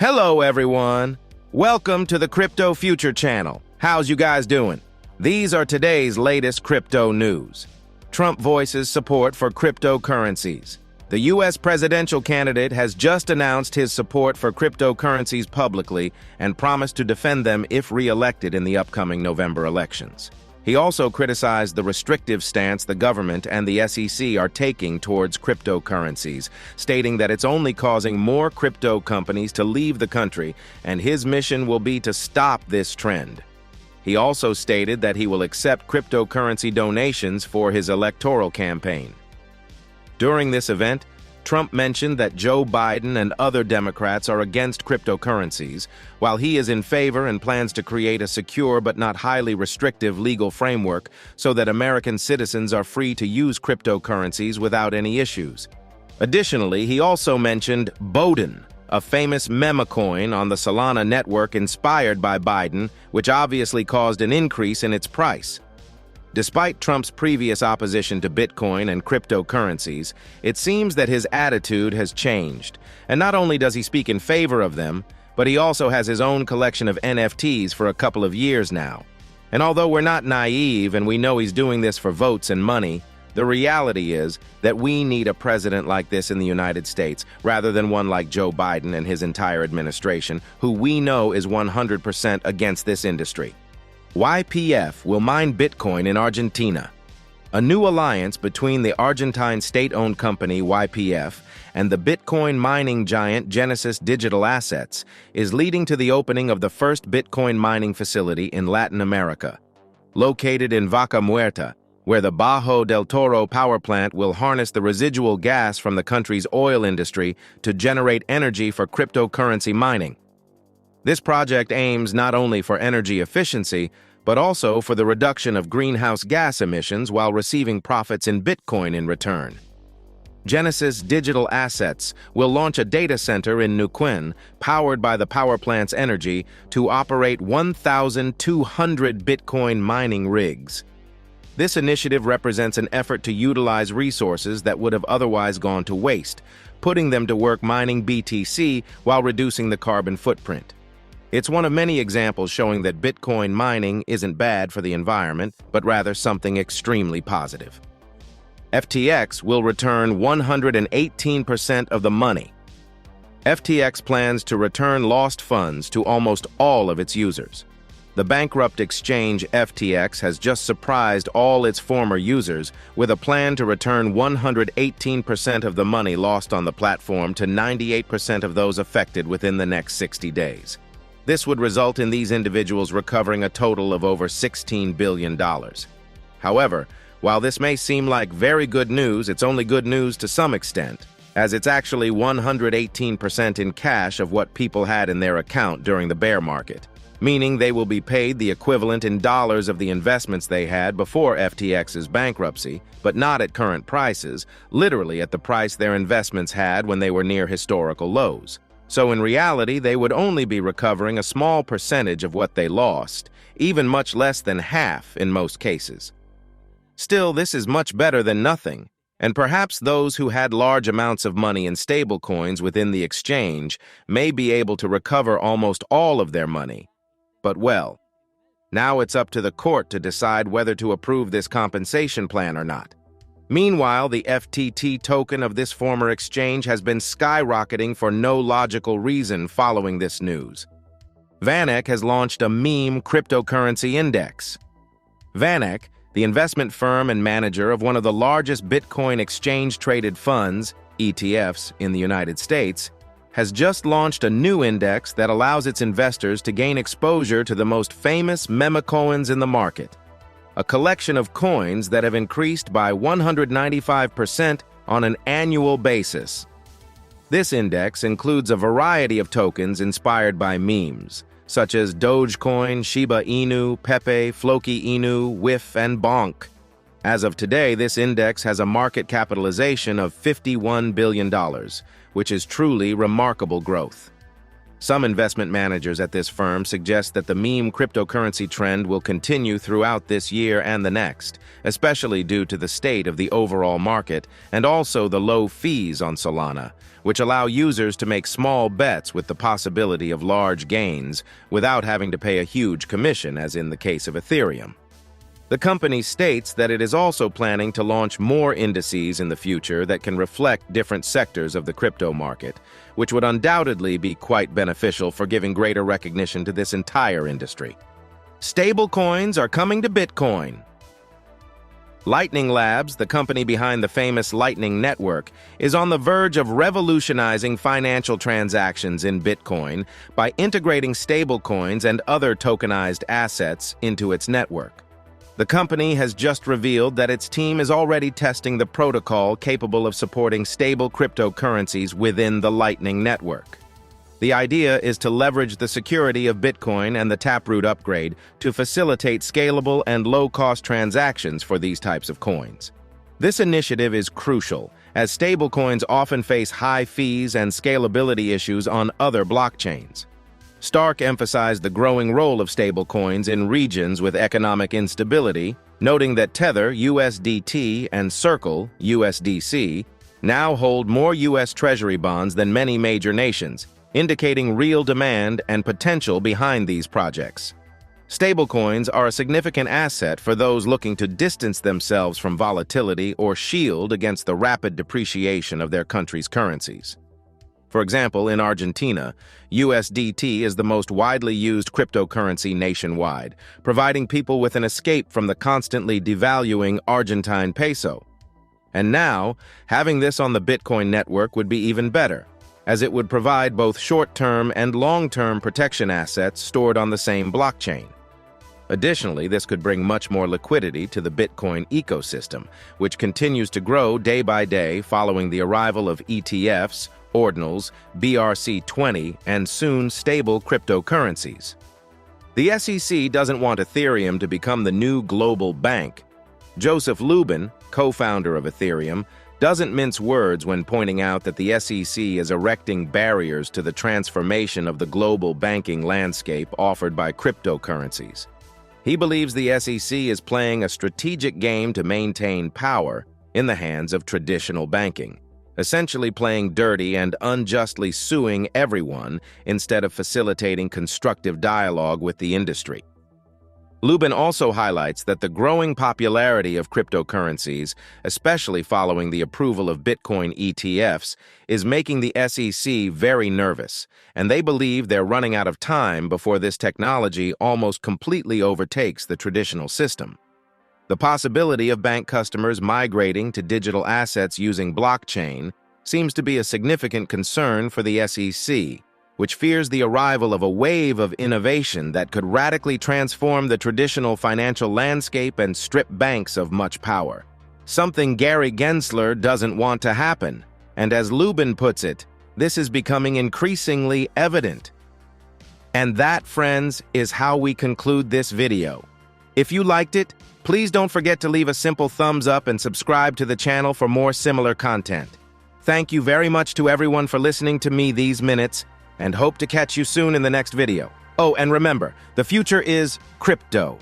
Hello, everyone. Welcome to the Crypto Future channel. How's you guys doing? These are today's latest crypto news. Trump voices support for cryptocurrencies. The U.S. presidential candidate has just announced his support for cryptocurrencies publicly and promised to defend them if re-elected in the upcoming November elections. He also criticized the restrictive stance the government and the SEC are taking towards cryptocurrencies, stating that it's only causing more crypto companies to leave the country, and his mission will be to stop this trend. He also stated that he will accept cryptocurrency donations for his electoral campaign. During this event, Trump mentioned that Joe Biden and other Democrats are against cryptocurrencies, while he is in favor and plans to create a secure but not highly restrictive legal framework so that American citizens are free to use cryptocurrencies without any issues. Additionally, he also mentioned Bowden, a famous meme coin on the Solana network inspired by Biden, which obviously caused an increase in its price. Despite Trump's previous opposition to Bitcoin and cryptocurrencies, it seems that his attitude has changed. And not only does he speak in favor of them, but he also has his own collection of NFTs for a couple of years now. And although we're not naive and we know he's doing this for votes and money, the reality is that we need a president like this in the United States, rather than one like Joe Biden and his entire administration, who we know is 100% against this industry. YPF will mine Bitcoin in Argentina. A new alliance between the Argentine state-owned company YPF and the Bitcoin mining giant Genesis Digital Assets is leading to the opening of the first Bitcoin mining facility in Latin America. Located in Vaca Muerta, where the Bajo del Toro power plant will harness the residual gas from the country's oil industry to generate energy for cryptocurrency mining. This project aims not only for energy efficiency, but also for the reduction of greenhouse gas emissions while receiving profits in Bitcoin in return. Genesis Digital Assets will launch a data center in Neuquén, powered by the power plant's energy, to operate 1,200 Bitcoin mining rigs. This initiative represents an effort to utilize resources that would have otherwise gone to waste, putting them to work mining BTC while reducing the carbon footprint. It's one of many examples showing that Bitcoin mining isn't bad for the environment, but rather something extremely positive. FTX will return 118% of the money. FTX plans to return lost funds to almost all of its users. The bankrupt exchange FTX has just surprised all its former users with a plan to return 118% of the money lost on the platform to 98% of those affected within the next 60 days. This would result in these individuals recovering a total of over $16 billion. However, while this may seem like very good news, it's only good news to some extent, as it's actually 118% in cash of what people had in their account during the bear market, meaning they will be paid the equivalent in dollars of the investments they had before FTX's bankruptcy, but not at current prices, literally at the price their investments had when they were near historical lows. So in reality, they would only be recovering a small percentage of what they lost, even much less than half in most cases. Still, this is much better than nothing, and perhaps those who had large amounts of money in stablecoins within the exchange may be able to recover almost all of their money. But well, now it's up to the court to decide whether to approve this compensation plan or not. Meanwhile, the FTT token of this former exchange has been skyrocketing for no logical reason following this news. VanEck has launched a meme cryptocurrency index. VanEck, the investment firm and manager of one of the largest Bitcoin exchange-traded funds, ETFs, in the United States, has just launched a new index that allows its investors to gain exposure to the most famous meme coins in the market. A collection of coins that have increased by 195% on an annual basis. This index includes a variety of tokens inspired by memes, such as Dogecoin, Shiba Inu, Pepe, Floki Inu, WIF, and Bonk. As of today, this index has a market capitalization of $51 billion, which is truly remarkable growth. Some investment managers at this firm suggest that the meme cryptocurrency trend will continue throughout this year and the next, especially due to the state of the overall market and also the low fees on Solana, which allow users to make small bets with the possibility of large gains without having to pay a huge commission, as in the case of Ethereum. The company states that it is also planning to launch more indices in the future that can reflect different sectors of the crypto market, which would undoubtedly be quite beneficial for giving greater recognition to this entire industry. Stablecoins are coming to Bitcoin. Lightning Labs, the company behind the famous Lightning Network, is on the verge of revolutionizing financial transactions in Bitcoin by integrating stablecoins and other tokenized assets into its network. The company has just revealed that its team is already testing the protocol capable of supporting stable cryptocurrencies within the Lightning Network. The idea is to leverage the security of Bitcoin and the Taproot upgrade to facilitate scalable and low-cost transactions for these types of coins. This initiative is crucial, as stablecoins often face high fees and scalability issues on other blockchains. Stark emphasized the growing role of stablecoins in regions with economic instability, noting that Tether USDT and Circle USDC now hold more U.S. Treasury bonds than many major nations, indicating real demand and potential behind these projects. Stablecoins are a significant asset for those looking to distance themselves from volatility or shield against the rapid depreciation of their country's currencies. For example, in Argentina, USDT is the most widely used cryptocurrency nationwide, providing people with an escape from the constantly devaluing Argentine peso. And now, having this on the Bitcoin network would be even better, as it would provide both short-term and long-term protection assets stored on the same blockchain. Additionally, this could bring much more liquidity to the Bitcoin ecosystem, which continues to grow day by day following the arrival of ETFs, ordinals, BRC20, and soon stable cryptocurrencies. The SEC doesn't want Ethereum to become the new global bank. Joseph Lubin, co-founder of Ethereum, doesn't mince words when pointing out that the SEC is erecting barriers to the transformation of the global banking landscape offered by cryptocurrencies. He believes the SEC is playing a strategic game to maintain power in the hands of traditional banking, essentially playing dirty and unjustly suing everyone instead of facilitating constructive dialogue with the industry. Lubin also highlights that the growing popularity of cryptocurrencies, especially following the approval of Bitcoin ETFs, is making the SEC very nervous, and they believe they're running out of time before this technology almost completely overtakes the traditional system. The possibility of bank customers migrating to digital assets using blockchain seems to be a significant concern for the SEC, which fears the arrival of a wave of innovation that could radically transform the traditional financial landscape and strip banks of much power. Something Gary Gensler doesn't want to happen, and as Lubin puts it, this is becoming increasingly evident. And that, friends, is how we conclude this video. If you liked it, please don't forget to leave a simple thumbs up and subscribe to the channel for more similar content. Thank you very much to everyone for listening to me these minutes, and hope to catch you soon in the next video. Oh, and remember, the future is crypto.